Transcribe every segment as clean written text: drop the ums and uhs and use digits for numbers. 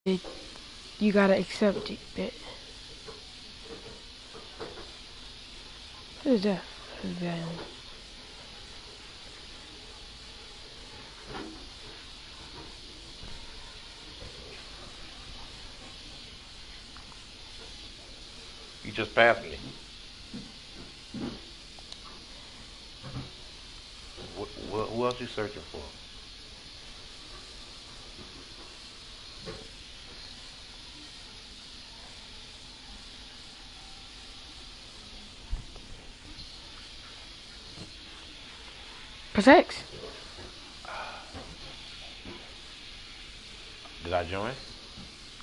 You gotta accept it. What is that? What is that? You just passed me. Who else you searching for? Protects. Did I join?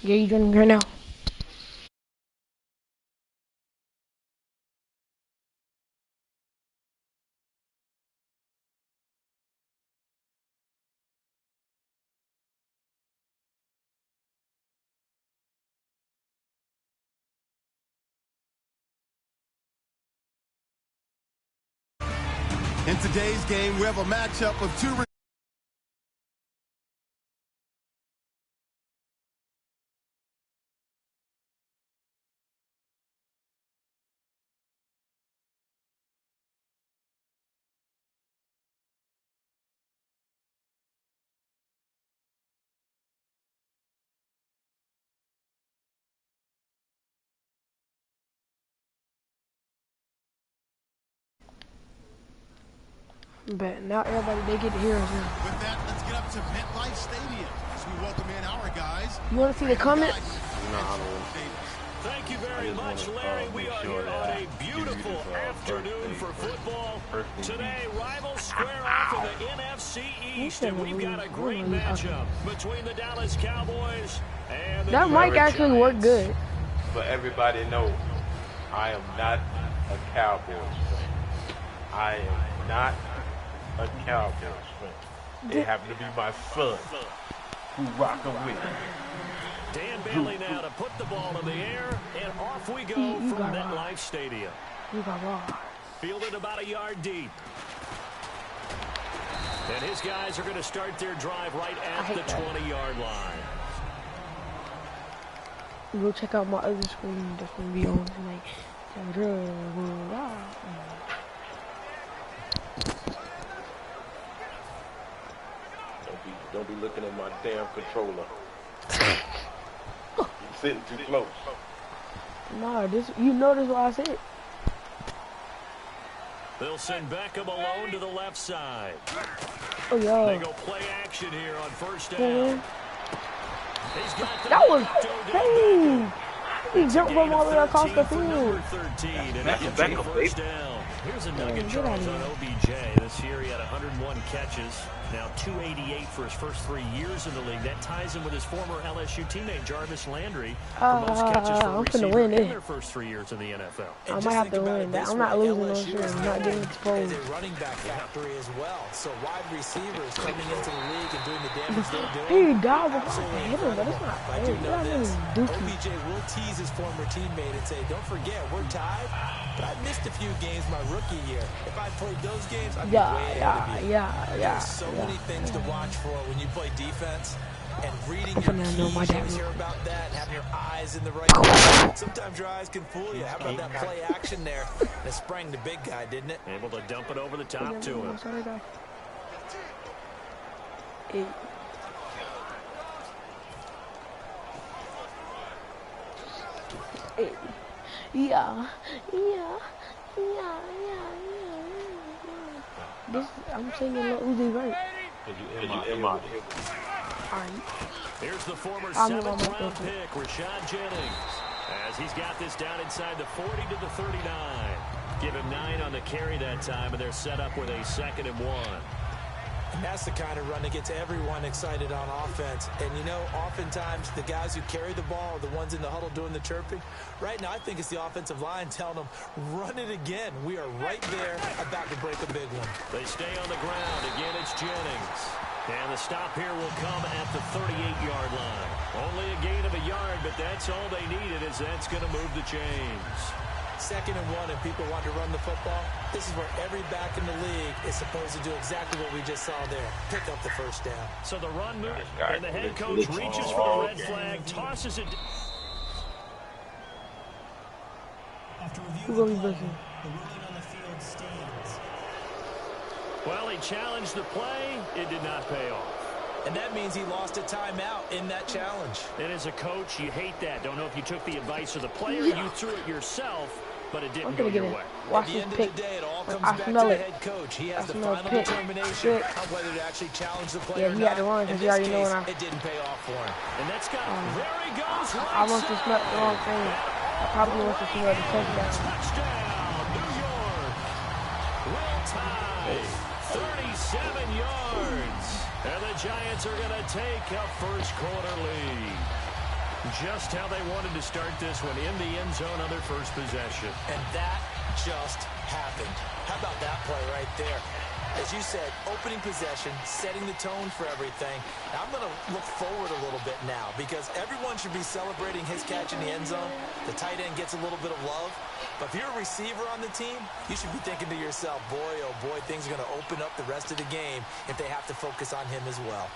Yeah, you joining right now. In today's game, we have a matchup of two. But now everybody, they get to hear us now. With that, let's get up to MetLife Stadium as we welcome in our guys. You want to see the comments? No, I don't. Thank you very much, Larry. We are here on a beautiful afternoon for football. Today, rivals square off in the NFC East, and we've got a great matchup between the Dallas Cowboys and the That mic actually worked good. But everybody knows I am not a Cowboys fan. I am not a Cowboys fan. It happened to be my son who rockin' with me. Dan Bailey now to put the ball in the air, and off we go from MetLife Stadium. You got raw. Fielded about a yard deep. And his guys are going to start their drive right at the 20-yard line. Go check out my other screen that's gonna be on tonight. Don't be looking at my damn controller. You're sitting too close. Nah, you notice what I said. They'll send Beckham alone to the left side. Oh yeah. They go play action here on first down. He's got that was hey. He jumped from all the way across the field. 13, and that's a Beckham first down. Here's a nugget, Charles, on OBJ. This year he had 101 catches, now 288 for his first 3 years in the league. That ties him with his former LSU teammate Jarvis Landry for most catches for a receiver in their first 3 years in the NFL. I might have to win that. I'm not losing no shit. I'm not getting exposed. A running back factory as well. So wide receivers coming into the league and doing the damage they're doing. He died before I hit him, but it's not fair. I do know this. Dookie. OBJ will tease his former teammate and say, don't forget, we're tied, but I missed a few games my rookie year. If I played those games, I'd be way ahead of you. There's so many things to watch for when you play defense, and reading your keys, you always hear about that, and having your eyes in the right place. Sometimes your eyes can fool you. How about that play action there? That sprang the big guy, didn't it? Able to dump it over the top to him. Yeah. This I'm singing Lil Uzi Vert. Alright. Here's the former 7th-round pick, Rashad Jennings, as he's got this down inside the 40 to the 39. Give him 9 on the carry that time, and they're set up with a 2nd and 1. And that's the kind of run that gets everyone excited on offense. And, you know, oftentimes the guys who carry the ball are the ones in the huddle doing the chirping. Right now, I think it's the offensive line telling them, run it again. We are right there about to break a big one. They stay on the ground. Again, it's Jennings. And the stop here will come at the 38-yard line. Only a gain of a yard, but that's all they needed, as that's going to move the chains. 2nd and 1 and people want to run the football, this is where every back in the league is supposed to do exactly what we just saw there. Pick up the first down. So the run move, and the head coach reaches for the red flag, tosses it. After reviewing the play, the ruling on the field stands. Well, he challenged the play. It did not pay off. And that means he lost a timeout in that challenge. And as a coach, you hate that. Don't know if you took the advice of the player, you threw it yourself, but it didn't go your way. At the end of the day, it all comes back to the head coach. He has the final determination of whether to actually challenge the player or not. In this case, it didn't pay off for him. And that's got, there he goes. I must have smelled the wrong thing. I probably must have smelled the touchdown. Touchdown, New York. Real time, 37 yards. And the Giants are going to take a first quarter lead. Just how they wanted to start this one, in the end zone on their first possession. And that just happened. How about that play right there? As you said, opening possession, setting the tone for everything. Now, I'm going to look forward a little bit now because everyone should be celebrating his catch in the end zone. The tight end gets a little bit of love. But if you're a receiver on the team, you should be thinking to yourself, boy, oh boy, things are going to open up the rest of the game if they have to focus on him as well.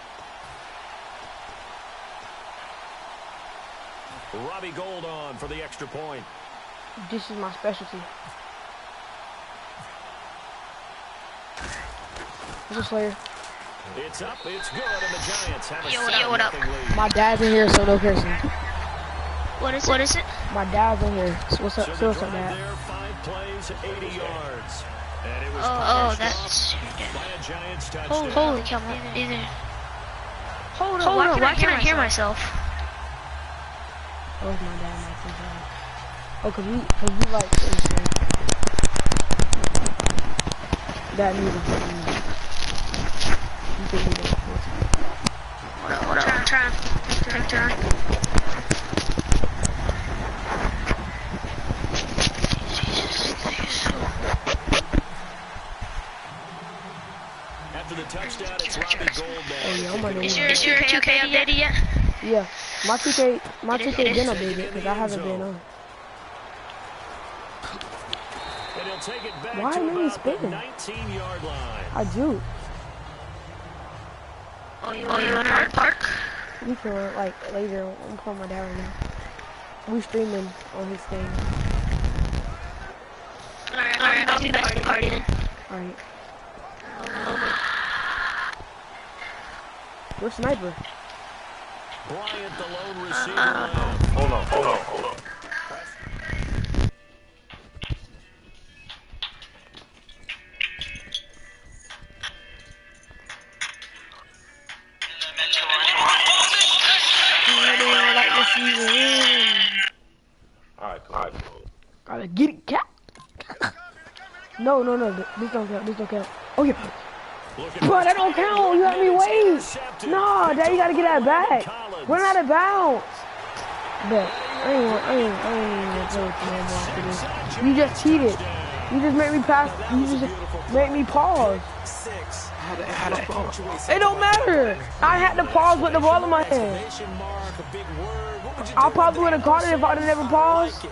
Robbie Gould on for the extra point. This is my specialty. What's up, Slayer? It's up, it's good, and the Giants have a what up? lead. My dad's in here, so no cursing. What is it? My dad's in here. So what's up? So what's up, Dad? there, 5 plays, 80 yards. And it was that's by a Giants touchdown. holy cow! Hold on, why can't I hear myself? Oh, my dad, my dad. Oh, cause we like this. That needed. Hold on, I'm trying. After the touchdown, it's Robbie Gould. Is your 2K updated yet? Yeah, my 2K been updated because I haven't been on. And he'll take it back Why to didn't he about the spin? 19-yard line. I do. Oh, you in Hard Park? We can like later. I'm calling my dad right now. We streaming on his thing. Alright, I'll be back to the party then. Alright. Where's Sniper? Bryant, the lone receiver. Hold on. Alright, cool. Gotta get it, cat. No, this don't count. Oh yeah. Bro, that don't count. You got me wait. No, Dad, you gotta get that back. We're not out of bounds. But I ain't even play with you no more after this. You just cheated. You just made me pass. You just made me pause. It don't matter. I had to pause with the ball in my hand. I probably would have caught it if I'd have never paused.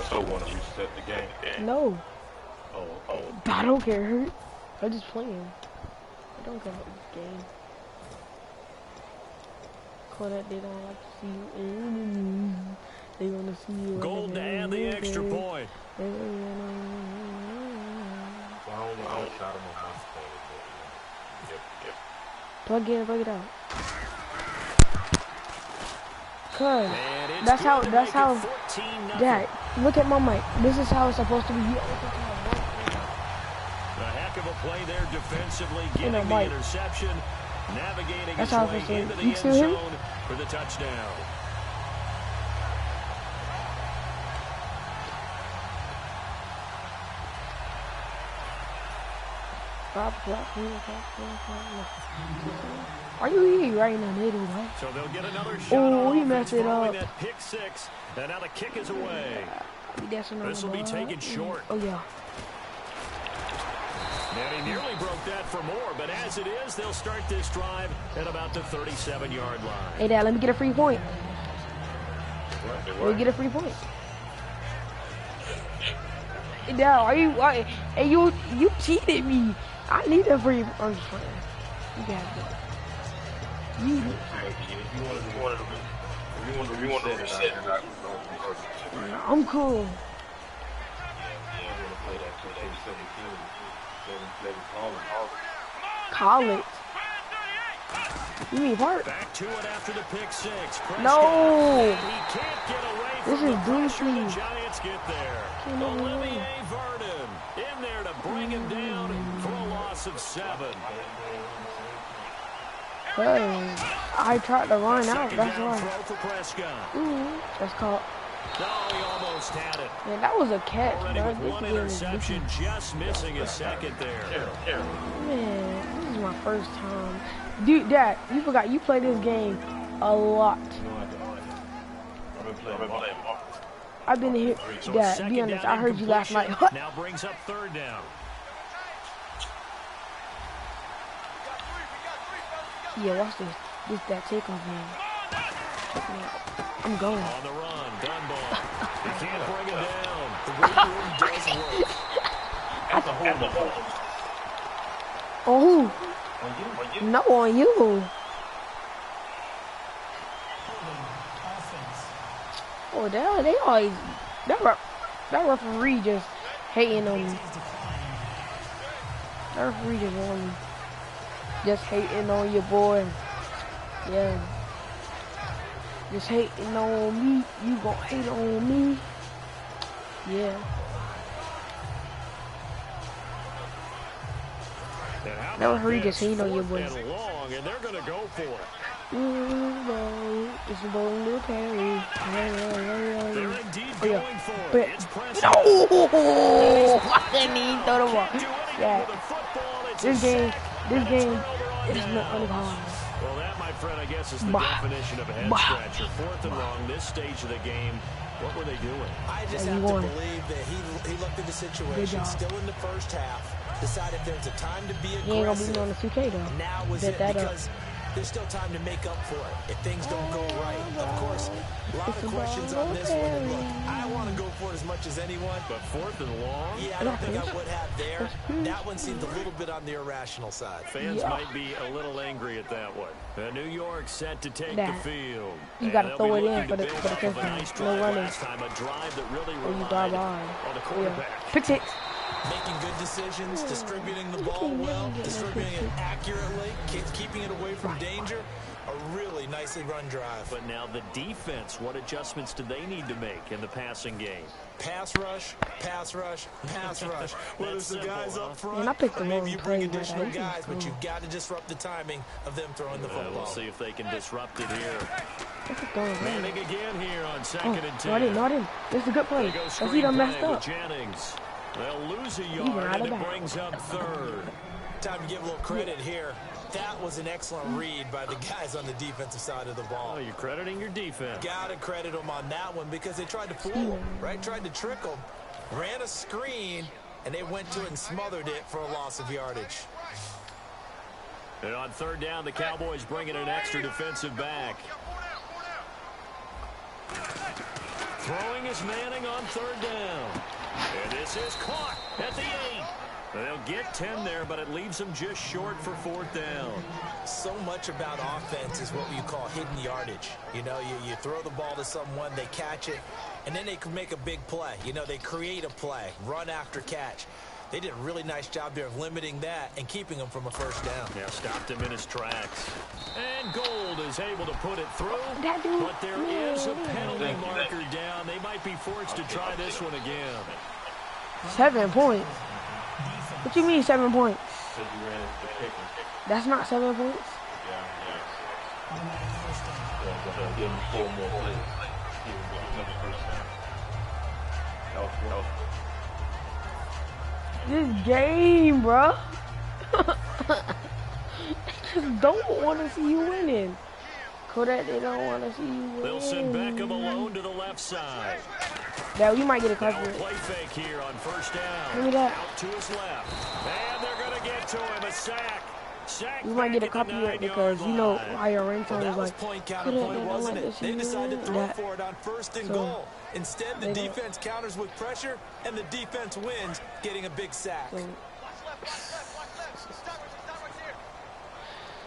So want to reset the game? No. Oh. I don't care. I'm just playing. I don't care about this game. That they don't like to see you in. They want to see you. Gold to add the extra point. I don't shot him on my phone. Yep. Plug it out. Cause that's how. Dad, look at my mic. This is how it's supposed to be. A heck of a play there defensively, getting the interception, navigating his way into the end zone for the touchdown. Are you right in the middle, right? So they'll get another shot. Oh, he messed it up. That pick six, and now the kick is away. This will be taken short. Oh yeah. And he nearly broke that for more, but as it is, they'll start this drive at about the 37-yard line. Hey, Dad, let me get a free point. Let me get a free point. Hey, Dad, hey, you cheated me. I need a free point. I'm just playing. You got it. If you want to reset, I'm cool. College. You mean part? Back to it after the pick six. No. He can't get away This from is the pressure. The goofy. Giants get there. Can't even Olivier Vernon in there to bring him down for a loss of 7. Hey, I tried to run out. Second That's down why. throw for Prescott. That's called. No, he almost had it. Man, that was a catch, Already bro. with This one game is interception, just missing his second there. Man, this is my first time. Dude, Dad, you forgot you play this game a lot. I've been here. So Dad, second be honest, down I heard you last night. incompletion. Now brings up third down. Yeah, watch this. This that takeoff game. I'm going. On the run, Dunbar. He can't bring him down. The weight room does work. That's a whole Oh, who? No, on you. Oh, they always that referee just hating on me. That referee just hating on your boy. Yeah. Just hating on me. You gon' hate on me. Yeah. That referee just hating on your boy. And long, and they're gonna go for it. It's a ball to carry. They're indeed going for it. But It's Prescott. no, I didn't even throw the ball. Yeah. With a football, it's This a game sack, and a is turnover on not downs. hard. Well, that, my friend, I guess is the Bah. definition of a head Bah. scratcher. Fourth and long, this stage of the game. What were they doing? I just Yeah, have you to won. believe that he looked at the Good situation, job. still in the first half, decided there's a time to be You ain't gonna beat aggressive. me on the 2K though. Now was Bet it that up. because there's still time to make up for it if things don't go right. Of course, a lot of questions on this one. And look, I want to go for it as much as anyone. But fourth and long, Yeah, I don't think I would have there. That one seemed a little bit on the irrational side. fans Yeah. might be a little angry at that one. New York set to take Nah. the field. You And gotta they'll throw be it in looking for to the build first off of a time. nice No drive running. last time, a drive that really Or you relied drive on by. the Yeah. quarterback. Pick six. Making good decisions, distributing the ball well, distributing it accurately, keeping it away from danger. A really nicely run drive. But now the defense, what adjustments do they need to make in the passing game? Pass rush, pass rush, pass rush. Whether it's the That's guys simple, up front, Man, I picked the or maybe wrong you bring play, but additional I think guys, it's but cool. you've got to disrupt the timing of them throwing the football. We'll see if they can disrupt it here. What's it going on? Manning again here on Oh, second and no, I 10. didn't. This is a good play. They go Let's screen see them play messed with up. Jennings. They'll lose a went yard, out and of it bounds. brings up third. Time to give a little credit here. That was an excellent read by the guys on the defensive side of the ball. Oh, you're crediting your defense. Gotta credit them on that one because they tried to fool him, right? Tried to trick him. Ran a screen, and they went to it and smothered it for a loss of yardage. And on third down, the Cowboys bring in an extra defensive back. Throwing is Manning on third down. And this is caught at the 8. They'll get 10 there, but it leaves them just short for fourth down. So much about offense is what you call hidden yardage. You know, you throw the ball to someone, they catch it, and then they can make a big play. You know, they create a play, run after catch. They did a really nice job there of limiting that and keeping him from a first down. Yeah, stopped him in his tracks. And Gold is able to put it through, That dude- but there is a penalty marker down. They might be forced to try this one again. 7 points. What you mean 7 points? That's not 7 points. Give him 4 more plays. This game, bro. They just don't want to see you winning. Kodak, they don't want to see you winning. They'll send Beckham alone to the left side. Yeah, you might get a Now cover. play fake here on first down. Give me that. Out to his left. And they're going to him, a sack. You might get a copyright because you know higher ringtone is like, point counterpoint, wasn't it? They decided to throw for it on 1st and goal. Instead, the defense counters with pressure, and the defense wins, getting a big sack.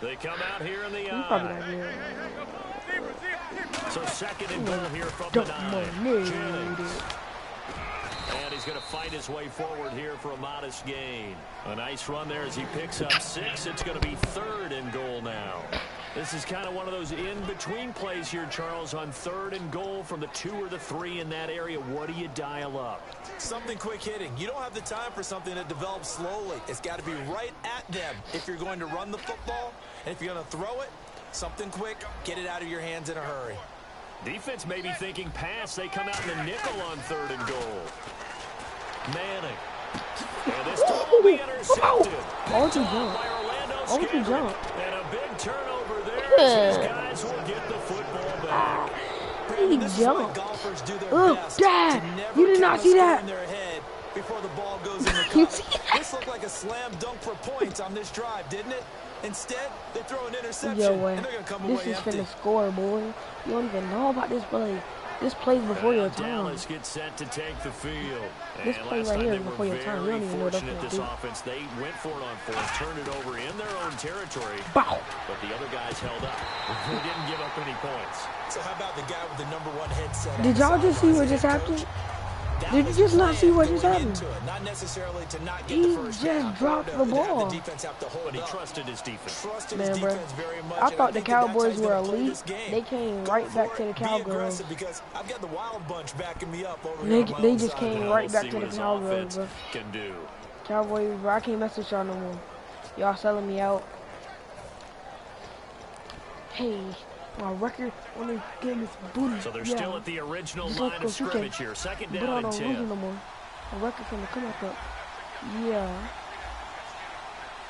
They come out here in the eye. So 2nd and goal here from the 9. And he's going to fight his way forward here for a modest gain. A nice run there as he picks up 6. It's going to be 3rd and goal now. This is kind of one of those in-between plays here, Charles, on 3rd and goal from the 2 or the 3 in that area. What do you dial up? Something quick hitting. You don't have the time for something that develops slowly. It's got to be right at them if you're going to run the football. And if you're going to throw it, something quick, get it out of your hands in a hurry. Defense may be thinking pass. They come out in the nickel on 3rd and goal. Manning. And this time will be intercepted. Jump. And a big turnover there as these guys will get the football back. He jumped. Dad, you did not see that. Before the ball goes in the cup. This looked like a slam dunk for points on this drive, didn't it? Instead, they throw an interception, and they're going to come away empty. This is finna score, boy. You don't even know about this play. This plays before your time. Dallas gets set to take the field. This play right here is before your time. You don't even know what they're this offense. They went for it on 4th, turned it over in their own territory. Bow. But the other guys held up. They didn't give up any points. So how about the guy with the #1 headset? Did y'all just see what just happened? Did you just not see what just happened? Not necessarily to not get He the first just down. dropped the ball. The defense have to hold But he up. trusted his defense. Man, bro, I thought the Cowboys were elite. They came right back to the Cowgirls. Because I've got the Wild Bunch backing me up over They just came right back to the Cowgirls, bro. Can do. Cowboys, bro, I can't mess with y'all no more. Y'all selling me out. Hey, my record on this game is booty. So they're still at the original line of scrimmage here. 2nd down and 10. No more. My record finna come back up. Yeah.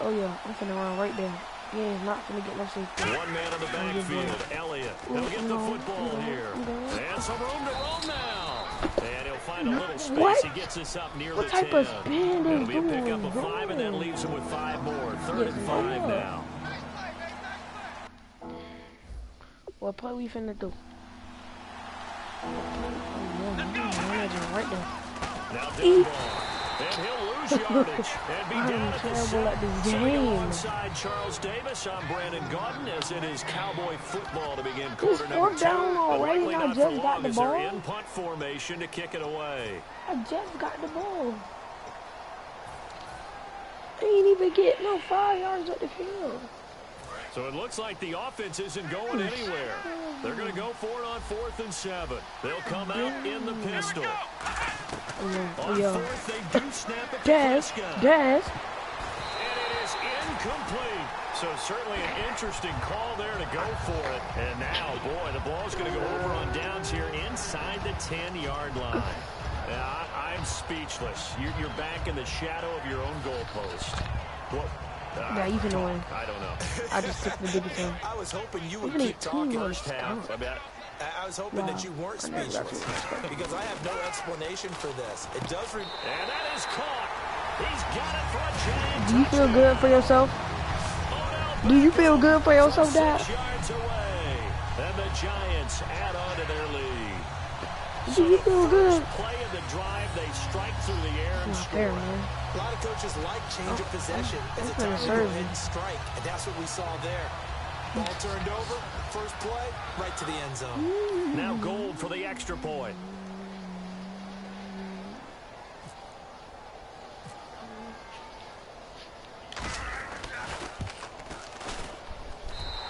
Oh yeah, I'm finna run right there. Yeah, he's not finna get no safety. 1 man on the backfield. Elliott. He'll get the football here. And some room to roam now. And he'll find a little space. What? He gets us up near What the type 10. of spin It'll is be a doing? pickup of 5, and that leaves him with 5 more. 3rd and 5 now. What play we finna do? Right there. Now deep ball. And he'll lose yardage and be down at the 7. So we go onside Charles Davis. I'm Brandon Gaudin as it is Cowboy football to begin quarter number 2. Down already, But I not just for got long the as ball. they're in punt formation to kick it away. I just got the ball. I ain't even get no 5 yards up the field. So it looks like the offense isn't going anywhere. They're going to go for it on 4th and 7. They'll come out in the pistol. On 4th, they do snap it to Prescott. And it is incomplete. So certainly an interesting call there to go for it. And now, boy, the ball's going to go over on downs here inside the 10-yard line. I'm speechless. You're back in the shadow of your own goalpost. What? Yeah, even though I don't know. I just took the biggest one. I was hoping you would keep talking. First half, I bet. I was hoping that you weren't speechless because I have no explanation for this. It does. And that is caught. He's got it for a giant. Do you feel good for yourself? Do you feel good for yourself, Dad? 6 yards away, and the Giants add on to their lead. Do you feel good? Play of the drive, they strike through the air and score. Fair, man. A lot of coaches like change of possession. It's a time to go ahead and strike, and that's what we saw there. Ball turned over, first play, right to the end zone. Now Gold for the extra point.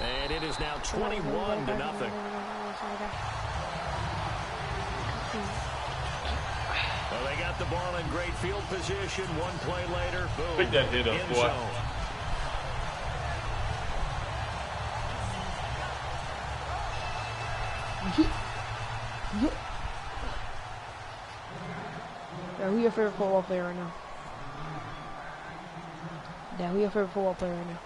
And it is now 21-0. Well, they got the ball in great field position. One play later, boom. Pick that hit up, boy. Zone. Yeah, who your favorite football player right now? Yeah, who your favorite football player right now?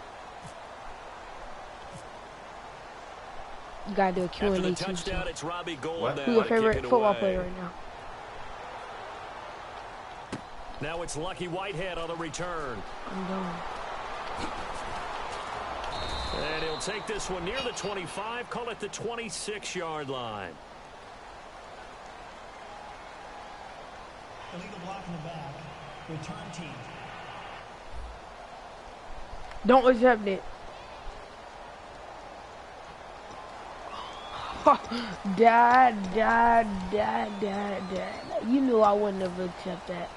You gotta do a Q&A After the too. touchdown, it's Robbie Gold. Who your favorite football player right now? Now it's Lucky Whitehead on the return. I'm done. They'll take this one near the 25, call it the 26-yard line. Illegal block in the back. Return team. Don't accept it. Dad. You knew I wouldn't have accepted that.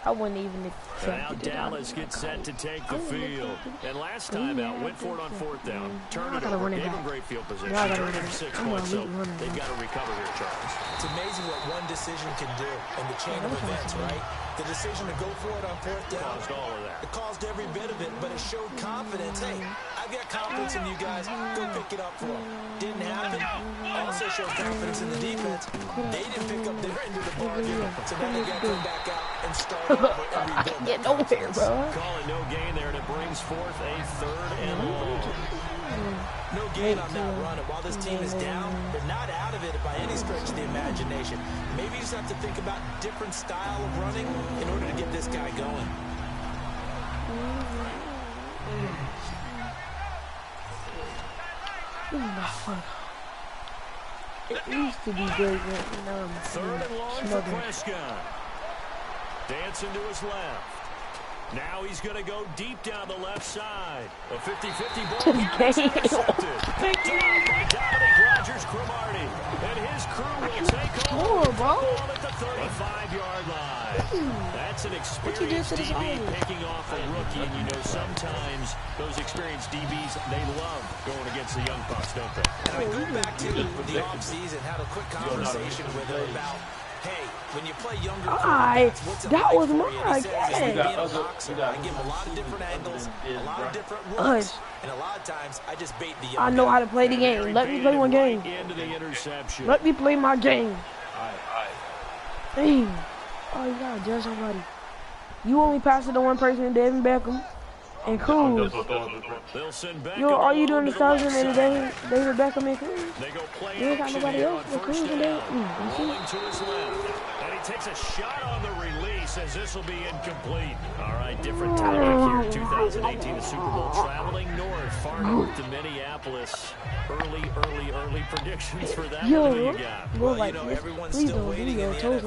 I wouldn't even accept it. Now Dallas gets set to take the field. And last time out, went for it on fourth down. Turned it over, gave them great field position. Turned it 6 points, so they've got to recover here, Charles. It's amazing what one decision can do in the chain of events, right? The decision to go for it on fourth down. Caused all of that. It caused every bit of it, but it showed confidence. Hey, I've got confidence in you guys. Go pick it up for them. Didn't happen. Also showed confidence in the defense. They didn't pick up their end of the bargain, so now they got to come back out and start over and rebuild. Get nowhere, bro. Calling no gain there, and it brings forth a 3rd and long. No gain on that run, and while this team is down, they're not out of it by any stretch of the imagination. Maybe you just have to think about different style of running in order to get this guy going. It used to be good, but now I'm 3rd and long for Prescott. Dancing to his left. Now he's going to go deep down the left side. A 50-50 ball here. Intercepted. Picked off by Dominic Rodgers-Cromartie. And his crew will take over the ball at the 35-yard line. That's an experienced DB picking off a rookie. And you know sometimes those experienced DBs, they love going against the young bucks, don't they? And I go back to the offseason, had a quick conversation with him about, hey, when you play younger quarterbacks, that was my guess. I give a lot of different angles, a lot of different looks, and a lot of times I just bait the young I know how to play the game. Let me play my game. Let me play my game. Dang. Oh, you gotta judge somebody. You only pass it to one person, David Beckham. And Cruz. Yo, are you doing the thousand in the day? David Beckham and Cruz? You ain't got nobody else with Cruz in there? You see? And he takes a shot on the release as this will be incomplete. All right, different topic here. 2018, the Super Bowl traveling north, far north to Minneapolis. Early predictions for that. Yo, what do you got? well, you know, everyone's still waiting in the NFL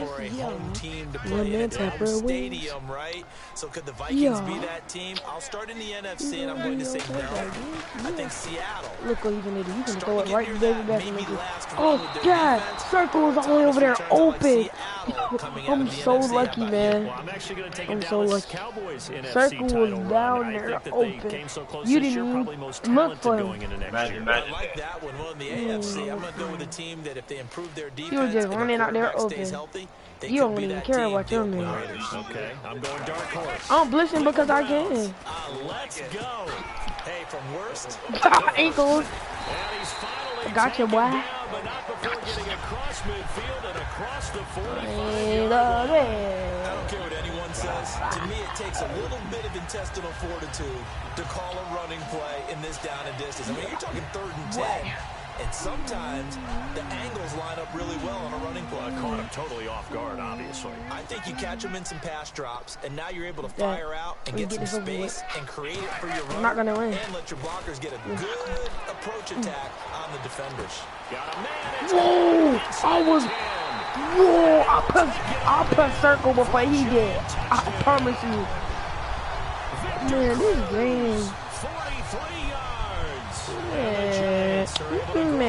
for a home team to play in its own stadium, right? So could the Vikings be that team? I'll start in the NFC, and I'm going to say no. I think Seattle. Look what he's gonna do. He's gonna throw it right to David Beckham. Oh, God. Circle is all the way over there open. I'm so lucky, man. I'm so lucky. Circle was down there open. You didn't even look for him. I like that one. Well, in the AFC, I'm going to go with a team that if they improve their defense, he was just running out there open. Healthy, you don't even care about your man. Okay, I'm going dark horse. I'm blissing because I can. Let's go. Hey, from worst. Ankles. I got you, boy. But not before getting across midfield and across the 45. I don't care what anyone says. To me, it takes a little bit of intestinal fortitude to call a running play in this down and distance. I mean, you're talking 3rd and 10. And sometimes the angles line up really well on a running play. Caught him totally off guard, obviously. I think you catch him in some pass drops, and now you're able to fire out and get some space and create it for your runner. I'm not gonna win. And let your blockers get a good approach attack on the defenders. Got a man. Whoa! I pressed circle before he did. I promise you. Man, this game. 43 yards. Man.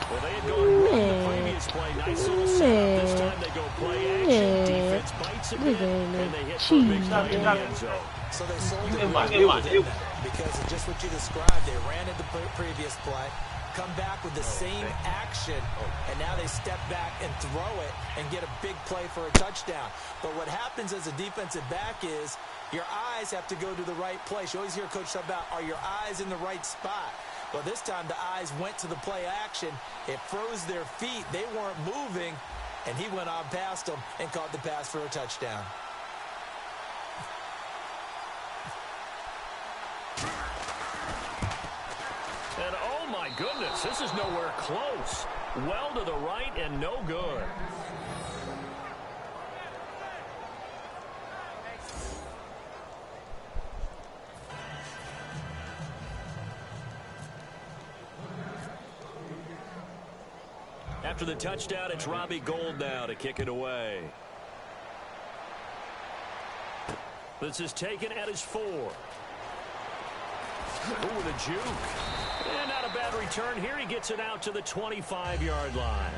Well, they had gone wrong the previous play. Nice little setup. This time they go play action. Defense bites a bit, and they hit for a big play in the end zone. So they sold it really well, didn't they? Because of just what you described. They ran it the previous play, come back with the same action, and now they step back and throw it and get a big play for a touchdown. But what happens as a defensive back is your eyes have to go to the right place. You always hear Coach talk about, are your eyes in the right spot? Well, this time the eyes went to the play action. It froze their feet. They weren't moving, and he went on past them and caught the pass for a touchdown. And oh my goodness, this is nowhere close. Well to the right and no good. After the touchdown, it's Robbie Gould now to kick it away. This is taken at his 4. Ooh, the juke. And not a bad return here. He gets it out to the 25-yard line.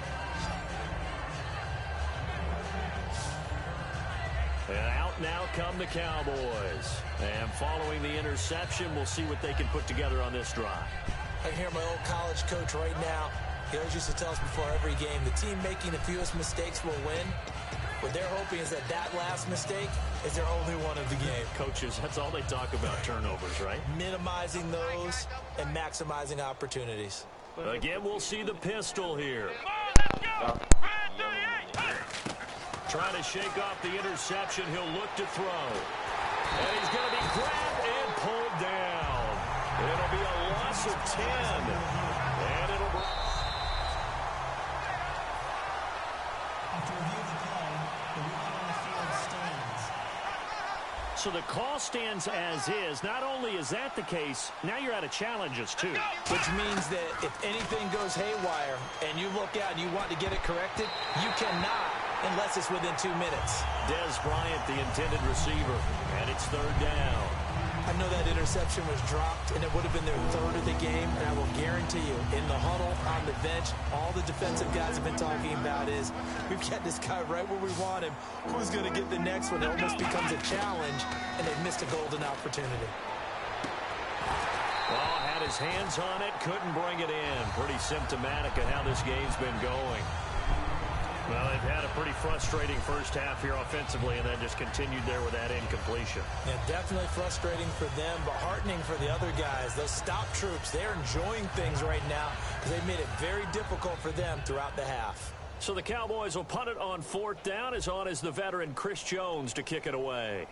And out now come the Cowboys. And following the interception, we'll see what they can put together on this drive. I can hear my old college coach right now. He always used to tell us before every game, the team making the fewest mistakes will win. What they're hoping is that last mistake is their only one of the game. Coaches, that's all they talk about, turnovers, right? Minimizing those and maximizing opportunities. Again, we'll see the pistol here. Trying to shake off the interception. He'll look to throw. And he's going to be grabbed and pulled down. It'll be a loss of 10. And it'll be... After review of the play, the ruling on the field stands. So the call stands as is. Not only is that the case, now you're out of challenges, too. Which means that if anything goes haywire and you look out and you want to get it corrected, you cannot unless it's within 2 minutes. Des Bryant, the intended receiver, and it's 3rd down. I know that interception was dropped, and it would have been their 3rd of the game, and I will guarantee you, in the huddle, on the bench, all the defensive guys have been talking about is, we've got this guy right where we want him. Who's going to get the next one? It almost becomes a challenge, and they've missed a golden opportunity. Well, had his hands on it, couldn't bring it in. Pretty symptomatic of how this game's been going. Well, they've had a pretty frustrating first half here offensively and then just continued there with that incompletion. Yeah, definitely frustrating for them, but heartening for the other guys. Those stop troops, they're enjoying things right now because they've made it very difficult for them throughout the half. So the Cowboys will punt it on 4th down. As on is the veteran Chris Jones to kick it away.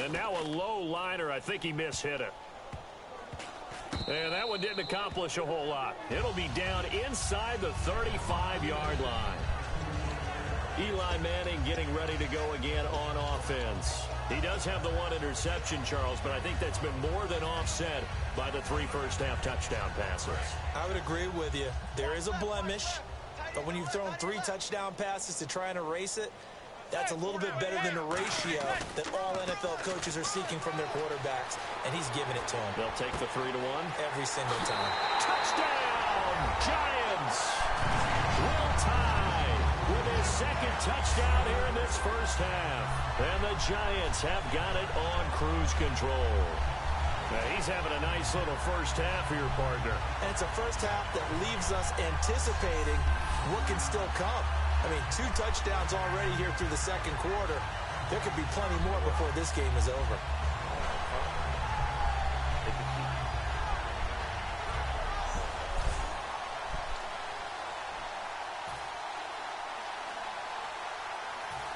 And now a low liner. I think he mishit it. And that one didn't accomplish a whole lot. It'll be down inside the 35-yard line. Eli Manning getting ready to go again on offense. He does have the 1 interception, Charles, but I think that's been more than offset by the 3 first-half touchdown passes. I would agree with you. There is a blemish, but when you've thrown 3 touchdown passes to try and erase it, that's a little bit better than the ratio that all NFL coaches are seeking from their quarterbacks, and he's giving it to them. They'll take the 3-1. Every single time. Touchdown, Giants! Will tie with his 2nd touchdown here in this first half. And the Giants have got it on cruise control. Now, he's having a nice little first half here, partner. And it's a first half that leaves us anticipating what can still come. I mean, 2 touchdowns already here through the 2nd quarter. There could be plenty more before this game is over.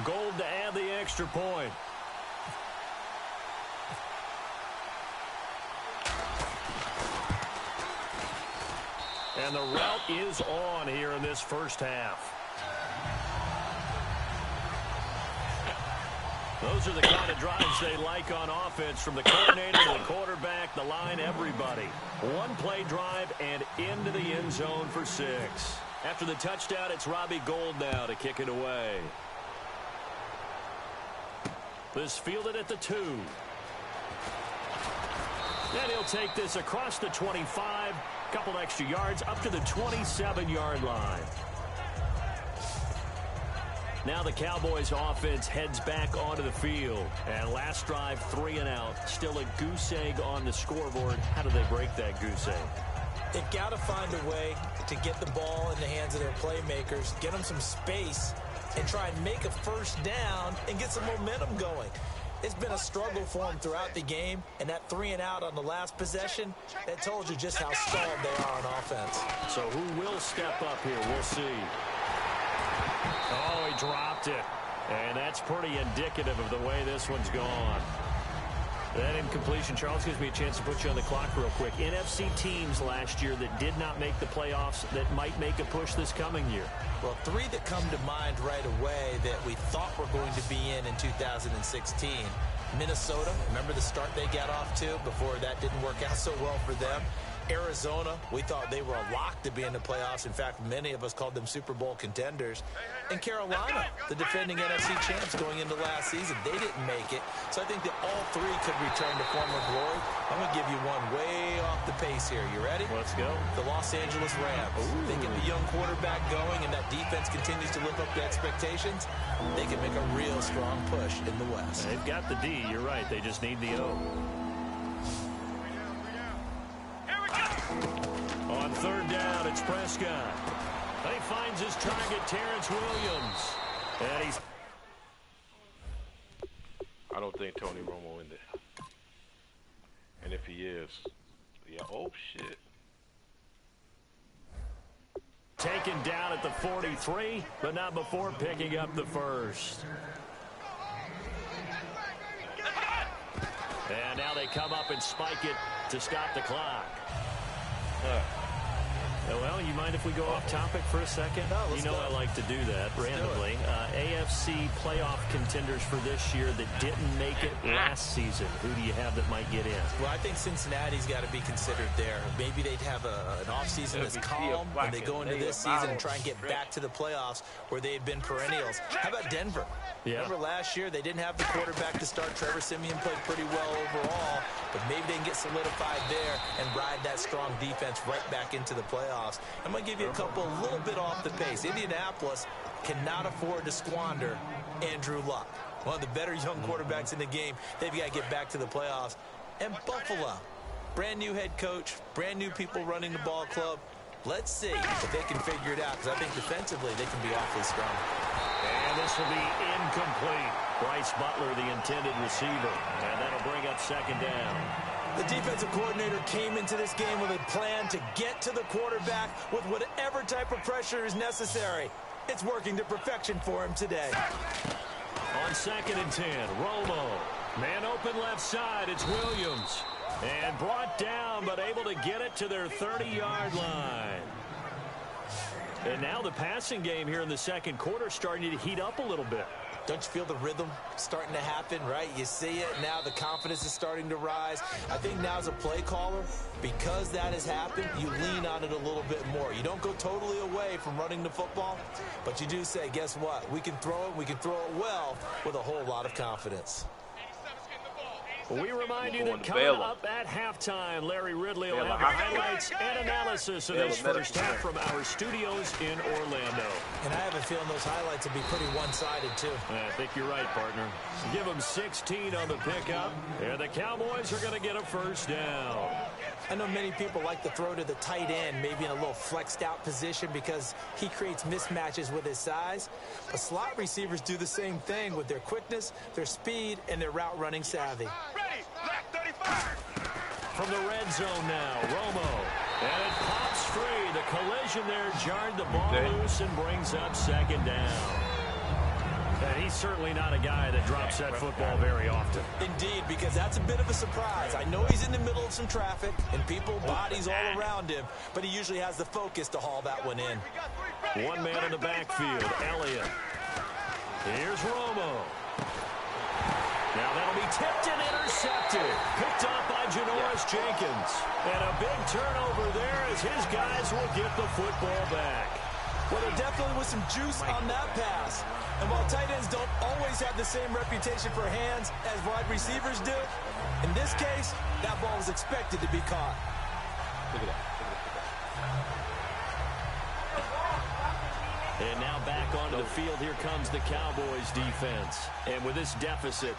Gold to add the extra point. And the route is on here in this first half. Those are the kind of drives they like on offense, from the coordinator to the quarterback, the line, everybody. 1-play drive and into the end zone for 6. After the touchdown, it's Robbie Gould now to kick it away. This fielded at the 2. And he'll take this across the 25, couple extra yards, up to the 27-yard line. Now the Cowboys offense heads back onto the field. And last drive, 3 and out. Still a goose egg on the scoreboard. How do they break that goose egg? They've got to find a way to get the ball in the hands of their playmakers, get them some space, and try and make a first down and get some momentum going. It's been a struggle for them throughout the game, and that 3 and out on the last possession, that told you just how stalled they are on offense. So who will step up here? We'll see. Oh, he dropped it. And that's pretty indicative of the way this one's gone. That incompletion, Charles, gives me a chance to put you on the clock real quick. NFC teams last year that did not make the playoffs that might make a push this coming year. Well, 3 that come to mind right away that we thought were going to be in 2016. Minnesota, remember the start they got off to before that didn't work out so well for them. Arizona, we thought they were a lock to be in the playoffs. In fact, many of us called them Super Bowl contenders. And Carolina, the defending NFC champs going into last season, they didn't make it. So I think that all 3 could return to former glory. I'm going to give you one way off the pace here. You ready? Let's go. The Los Angeles Rams. They get the young quarterback going, and that defense continues to live up to expectations. They can make a real strong push in the West. They've got the D. You're right. They just need the O. On third down, it's Prescott. He finds his target, Terrence Williams. And he's... I don't think Tony Romo in there. And if he is, yeah, oh shit. Taken down at the 43, but not before picking up the first. And now they come up and spike it to stop the clock. Well, you mind if we go off topic for a second? No, you know I like to do that randomly. AFC playoff contenders for this year that didn't make it last season. Who do you have that might get in? Well, I think Cincinnati's got to be considered there. Maybe they'd have an offseason that's calm and they go into this season and try and get back to the playoffs where they had been perennials. How about Denver? Yeah. Remember last year they didn't have the quarterback to start. Trevor Siemian played pretty well overall, but maybe they can get solidified there and ride that strong defense right back into the playoffs. I'm going to give you a little bit off the pace. Indianapolis cannot afford to squander Andrew Luck, one of the better young quarterbacks in the game. They've got to get back to the playoffs. And Buffalo, brand new head coach, brand new people running the ball club. Let's see if they can figure it out, because I think defensively they can be awfully strong. And this will be incomplete. Bryce Butler, the intended receiver. And that'll bring up second down. The defensive coordinator came into this game with a plan to get to the quarterback with whatever type of pressure is necessary. It's working to perfection for him today. On 2nd and 10, Romo. Man open left side, it's Williams. And brought down, but able to get it to their 30-yard line. And now the passing game here in the second quarter starting to heat up a little bit. Don't you feel the rhythm starting to happen, right? You see it, now the confidence is starting to rise. I think now as a play caller, because that has happened, you lean on it a little bit more. You don't go totally away from running the football, but you do say, guess what? We can throw it well with a whole lot of confidence. We remind you that coming up at halftime, Larry Ridley will have highlights and analysis of this first half from our studios in Orlando. And I have a feeling those highlights will be pretty one-sided, too. I think you're right, partner. Give them 16 on the pickup, and the Cowboys are going to get a first down. I know many people like to throw to the tight end, maybe in a little flexed out position because he creates mismatches with his size. But slot receivers do the same thing with their quickness, their speed, and their route running savvy. From the red zone now, Romo. And it pops free. The collision there jarred the ball loose and brings up second down. And he's certainly not a guy that drops that football very often. Indeed, because that's a bit of a surprise. I know he's in the middle of some traffic and people, bodies all around him, but he usually has the focus to haul that one in. One man in the backfield, Elliott. Here's Romo. Now that'll be tipped and intercepted. Picked up by Janoris Jenkins. And a big turnover there as his guys will get the football back. Well, there definitely was some juice on that pass. And while tight ends don't always have the same reputation for hands as wide receivers do, in this case, that ball was expected to be caught. Look at that. And now back onto the field, here comes the Cowboys defense. And with this deficit,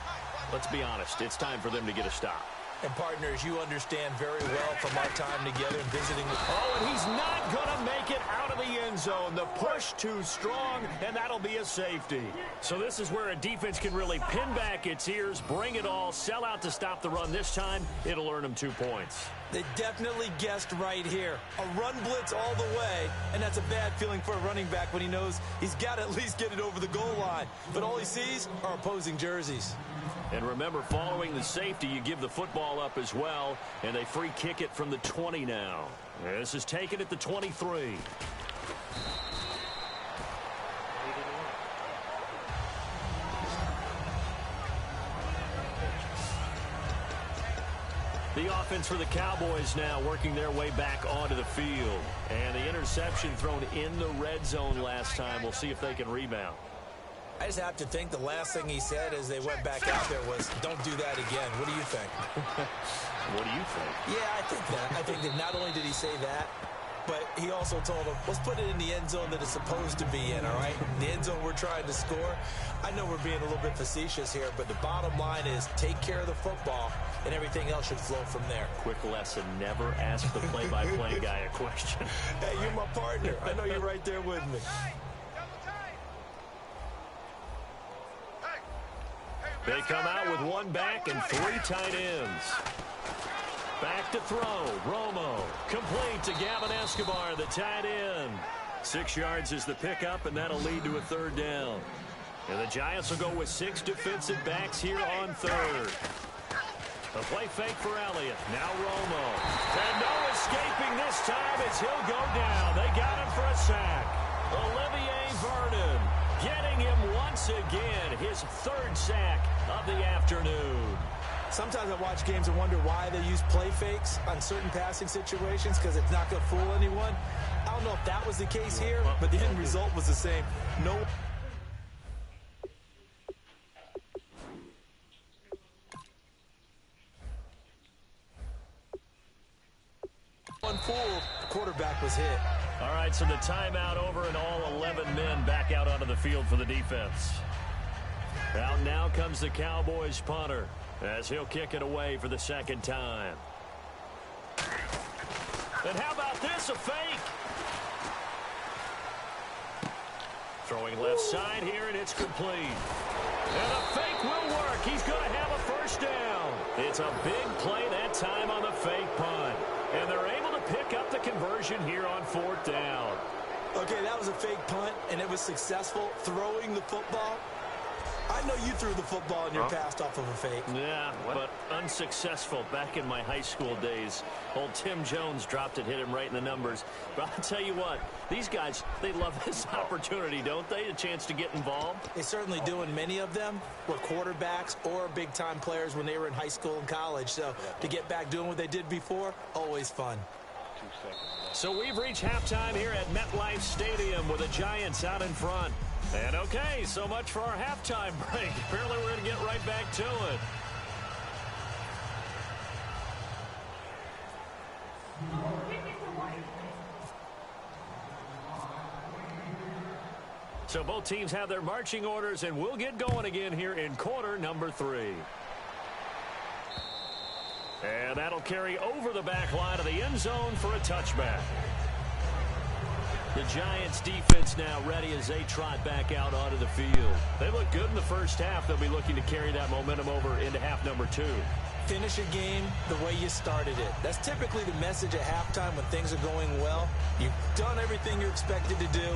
let's be honest, it's time for them to get a stop. And partners, you understand very well from our time together and visiting with... Oh, and he's not going to make it out of the end zone. The push too strong, and that'll be a safety. So this is where a defense can really pin back its ears, bring it all, sell out to stop the run. This time, it'll earn them 2 points. They definitely guessed right here. A run blitz all the way, and that's a bad feeling for a running back when he knows he's got to at least get it over the goal line. But all he sees are opposing jerseys. And remember, following the safety, you give the football up as well, and they free kick it from the 20 now. This is taken at the 23. The offense for the Cowboys now working their way back onto the field. And the interception thrown in the red zone last time. We'll see if they can rebound. I just have to think the last thing he said as they went back out there was, don't do that again. What do you think? What do you think? Yeah, I think that. I think that not only did he say that, but he also told them, let's put it in the end zone that it's supposed to be in, all right? The end zone we're trying to score. I know we're being a little bit facetious here, but the bottom line is take care of the football, and everything else should flow from there. Quick lesson, never ask the play-by-play guy a question. Hey, you're my partner. I know you're right there with me. They come out with one back and 3 tight ends. Back to throw. Romo. Complete to Gavin Escobar, the tight end. 6 yards is the pickup, and that'll lead to a 3rd down. And the Giants will go with 6 defensive backs here on 3rd. A play fake for Elliott. Now Romo. And no escaping this time as he'll go down. They got him for a sack. Olivier Vernon getting him once again. His 3rd sack of the afternoon. Sometimes I watch games and wonder why they use play fakes on certain passing situations because it's not going to fool anyone. I don't know if that was the case here, but the end result was the same. No one fooled. The quarterback was hit. All right, so the timeout over and all 11 men back out onto the field for the defense. Out now comes the Cowboys punter as he'll kick it away for the 2nd time. And how about this, a fake? Throwing left side here, and it's complete. And a fake will work. He's going to have a 1st down. It's a big play that time on the fake punt. And they're able to pick up the conversion here on 4th down. Okay, that was a fake punt, and it was successful. Throwing the football. I know you threw the football in your past off of a fake. Yeah, but unsuccessful back in my high school days. Old Tim Jones dropped it, hit him right in the numbers. But I'll tell you what, these guys, they love this opportunity, don't they? A chance to get involved. They certainly do, and many of them were quarterbacks or big-time players when they were in high school and college. So to get back doing what they did before, always fun. So we've reached halftime here at MetLife Stadium with the Giants out in front. And okay, so much for our halftime break. Apparently we're going to get right back to it. So both teams have their marching orders, and we'll get going again here in quarter number 3. And that'll carry over the back line of the end zone for a touchback. The Giants defense now ready as they trot back out onto the field. They look good in the first half. They'll be looking to carry that momentum over into half number 2. Finish a game the way you started it. That's typically the message at halftime when things are going well. You've done everything you're expected to do.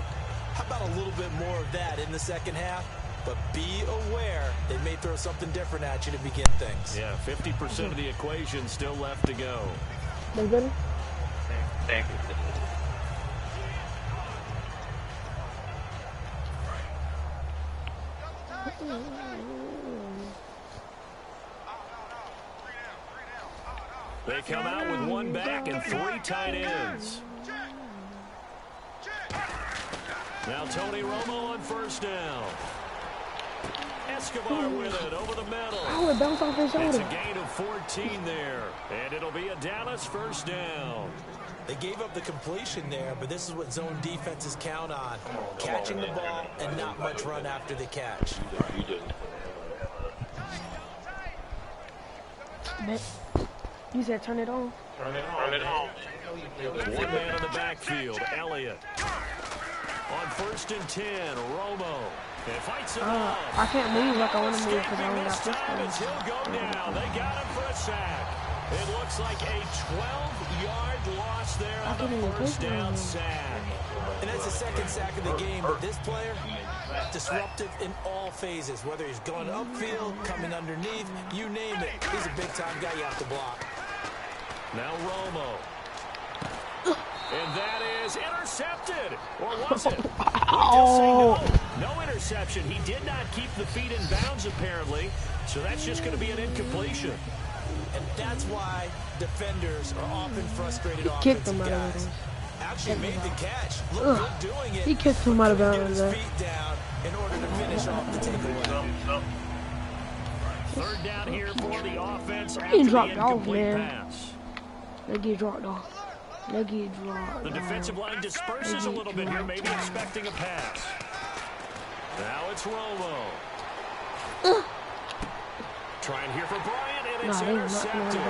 How about a little bit more of that in the second half? But be aware they may throw something different at you to begin things. Yeah, 50% of the equation still left to go. They good? Thank you. They come out with one back and 3 tight ends. Now Tony Romo on 1st down. Escobar with it over the middle. Oh, it bounced off his shoulder. It's a gain of 14 there. And it'll be a Dallas 1st down. They gave up the completion there, but this is what zone defenses count on. Catching the ball and not much run after the catch. You said turn it on. Turn it on. One man in the backfield, Elliott. On 1st and 10, Romo. And fights it off. I can't move like I want to move because I only got this time as he'll go down. They got him for a sack. It looks like a 12-yard loss there on the 1st down sack. And that's the 2nd sack of the game, but this player, Disruptive in all phases, whether he's going upfield, coming underneath, you name it. He's a big-time guy you have to block. Now Romo. And that is intercepted. Or was it? Oh. No interception. He did not keep the feet in bounds, apparently. So that's just going to be an incompletion. And that's why defenders are often frustrated Kicked him offensive out of guys. bounds. Actually made the catch. Look good doing it. He kicked him out of Get bounds. his feet down in order to finish off the takeaway. Third down here for the offense after He the dropped off, incomplete man. pass. They get dropped off. They get dropped The defensive line disperses a little bit here, maybe expecting a pass. Now it's Romo. Trying here for Bryant, and it's intercepted.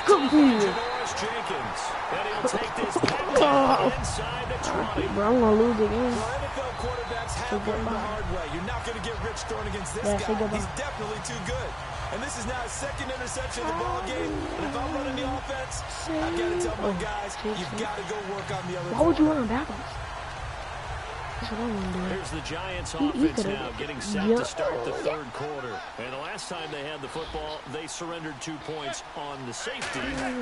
Complete. Jenkins. And he'll take this back inside the 20. Bro, I'm gonna lose again. Well, NFL quarterbacks have learned the hard way. You're not going to get rich throwing against this guy. He's definitely too good. And this is now his second interception of the ball game. And if I'm running the offense, I've got to tell my guys, you've got to go work on the other. Why would you run backwards? That's what I want to do. Here's the Giants offense now getting set to start the third quarter. And the last time they had the football, they surrendered 2 points on the safety. They don't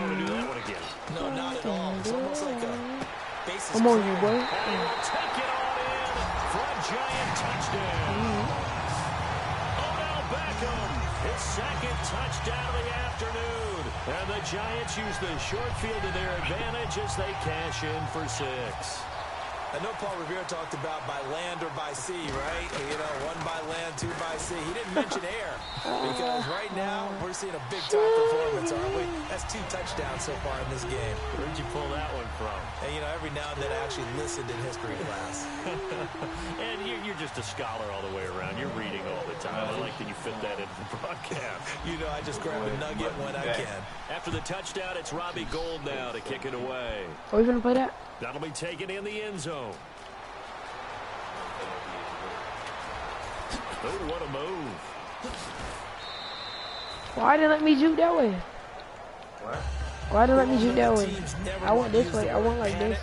want to do that one again. No, not at all. It's almost like a basis. Come on, you boy. And he'll take it on in for a Giant touchdown. Odell Beckham, his second touchdown of the afternoon. And the Giants use the short field to their advantage as they cash in for 6. I know Paul Revere talked about by land or by sea, right? You know, 1 by land, 2 by sea. He didn't mention air because right now we're seeing a big-time performance, aren't we? That's 2 touchdowns so far in this game. Where'd you pull that one from? And, you know, every now and then I actually listened in history class. And you're just a scholar all the way around. You're reading all the time. I like that you fit that into the broadcast. You know, I just grab a nugget when I can. After the touchdown, it's Robbie Gould now to kick it away. Are we gonna play that? That'll be taken in the end zone. Oh, what a move. Why didn't let me shoot that way? What? Why didn't let me shoot that way? I want this way. I want like this.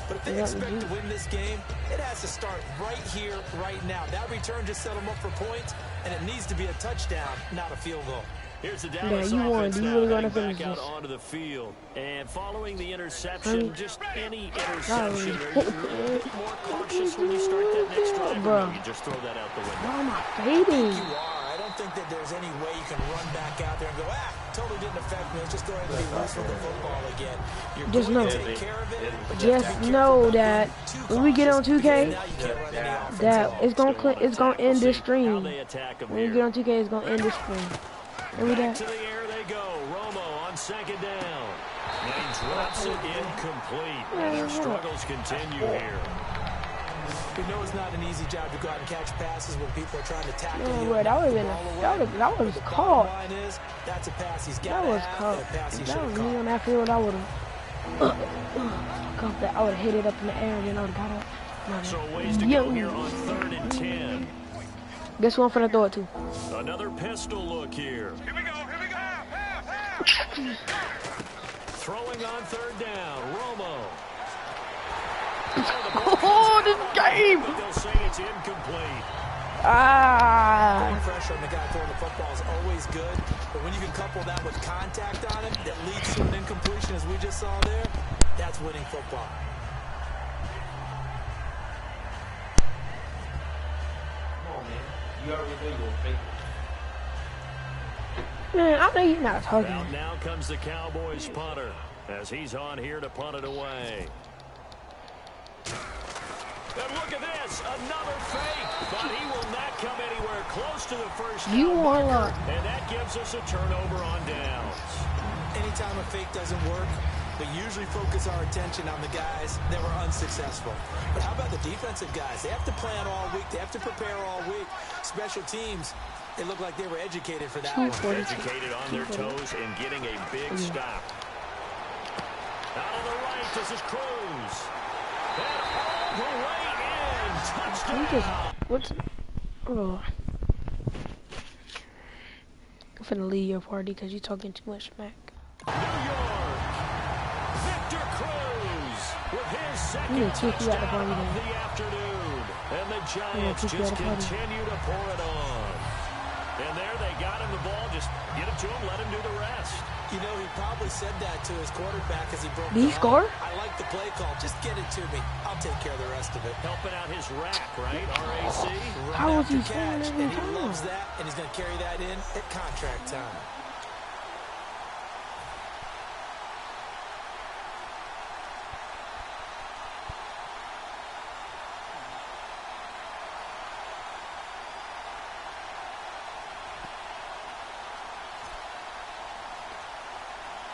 But if they expect to win this game, it has to start right here, right now. That return just set them up for points, and it needs to be a touchdown, not a field goal. Here's the Dallas offense now heading back out onto the field. And following the interception, just any interception, are you a little bit more cautious when you start that next drive? Bro. You just throw that out the window. Why am I fading? You are. I don't think that there's any way you can run back out there and go, totally didn't affect me. Let's just go ahead and be loose with the football again. You're Just going know. to take care of it. Just know that when we get on 2K, that it's gonna end this stream. When we get on 2K, it's gonna end this stream. Remember Back that? to the air they go. Romo on second down. And he drops it incomplete. And their struggles continue here. You know it's not an easy job to go out and catch passes when people are trying to tackle you. Bro, that would have been that was caught. That's a pass he's That got was caught. If that was me on that field, I would have caught that. I would have hit it up in the air and then I would have got up. So ways to go here on 3rd and 10. Guess who I'm finna throw it to? Another pistol look here. Here we go. Throwing on 3rd down, Romo. Oh, this game! But they'll say it's incomplete. Ah! Pressure on the guy throwing the football is always good, but when you can couple that with contact on him that leads to an incompletion, as we just saw there, that's winning football. You already know you're fake. Man, I know you're not talking. Now comes the Cowboys punter as he's on here to punt it away. And look at this, another fake, but he will not come anywhere close to the first down. You want luck. And that gives us a turnover on downs. Anytime a fake doesn't work, we usually focus our attention on the guys that were unsuccessful. But how about the defensive guys? They have to plan all week. They have to prepare all week. Special teams, they look like they were educated for that one. Educated on their toes and getting a big stop. Out on the right, this is Cruz. And all the way in. Touchdown. What's... Oh. I'm finna leave your party because you're talking too much smack. New York. Victor Cruz with his second touchdown of the afternoon. And the Giants just continue to pour it on. And there they got him the ball. Just get it to him, let him do the rest. You know, he probably said that to his quarterback as he broke Did he score? I like the play call. Just get it to me. I'll take care of the rest of it. Helping out his rack, right? RAC. How was he scoring every He time? loves that, and he's going to carry that in at contract time.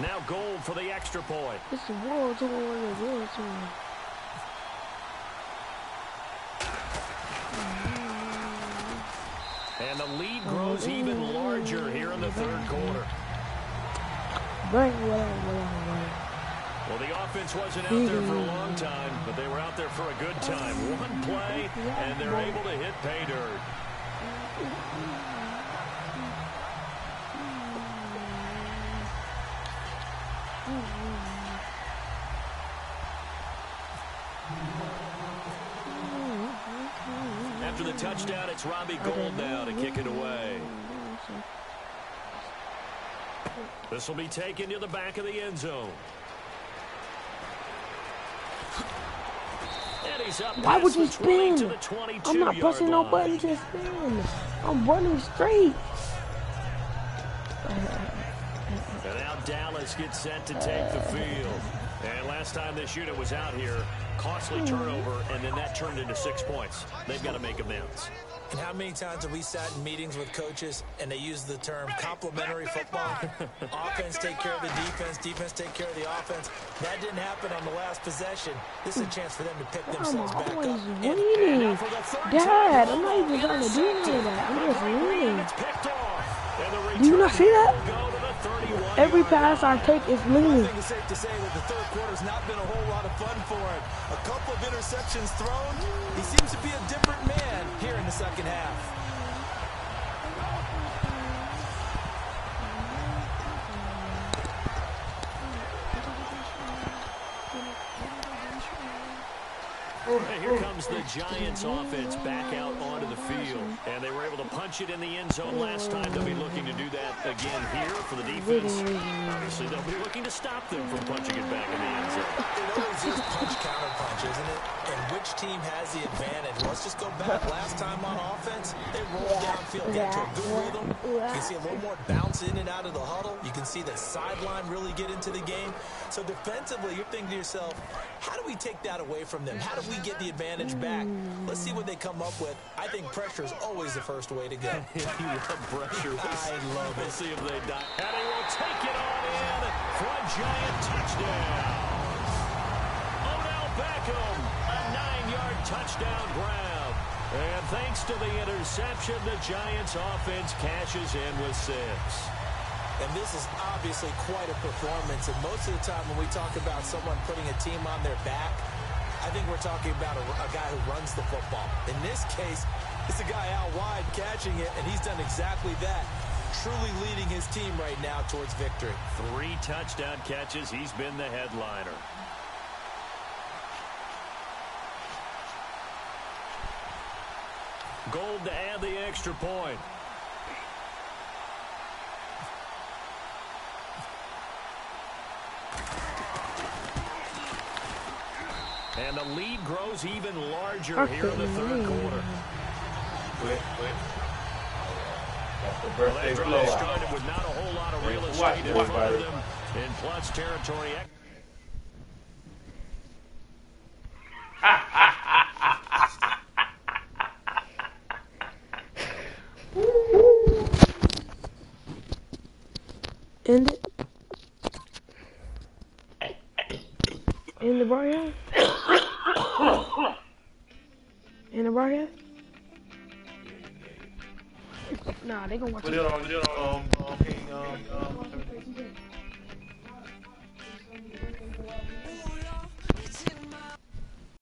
Now Gold for the extra point. It's a world tour, a world tour. And the lead grows even larger here in the third quarter. Well, the offense wasn't out there for a long time, but they were out there for a good time. One play, and they're able to hit pay dirt. After the touchdown, it's Robbie Gould now to kick it away. This will be taken to the back of the end zone. And he's up. Why would you spin? I'm not pressing no line. button to spin. I'm running straight. And now Dallas gets set to take the field. And last time this unit was out here, costly turnover, and then that turned into 6 points. They've got to make amends. And how many times have we sat in meetings with coaches and they use the term complementary football? Offense take care of the defense, defense take care of the offense. That didn't happen on the last possession. This is a chance for them to pick themselves back up. I'm winning. Dad, I'm not even trying to do any of that. I'm just winning. Do you not see that? Every pass I take is leaning. I think it's safe to say that the third quarter's not been a whole lot of fun for him. A couple of interceptions thrown. He seems to be a different man here in the second half. And here comes the Giants offense back out onto the field. And they were able to punch it in the end zone last time. They'll be looking to do that again here for the defense. Obviously, they'll be looking to stop them from punching it back in the end zone. It always is punch-counter punch, isn't it? And which team has the advantage? Let's just go back. Last time on offense, they rolled downfield, get to a good rhythm. You can see a little more bounce in and out of the huddle. You can see the sideline really get into the game. So defensively, you're thinking to yourself, how do we take that away from them? How do we get the advantage back? Let's see what they come up with. I think pressure is always the first way to go. You love pressure. I love it. We'll see if they die. And he will take it on in for a Giant touchdown. Odell Beckham, a 9-yard touchdown grab. And thanks to the interception, the Giants offense cashes in with 6. And this is obviously quite a performance. And most of the time when we talk about someone putting a team on their back, I think we're talking about a guy who runs the football. In this case, it's a guy out wide catching it, and he's done exactly that. Truly leading his team right now towards victory. 3 touchdown catches. He's been the headliner. Gold to add the extra point. And the lead grows even larger here in the third quarter. Quit. That's the birthday They blowout. started with not a whole lot of real estate in front of them in plus territory. End it. In the broadcast? In the broadcast? Nah, they gonna watch Put it on,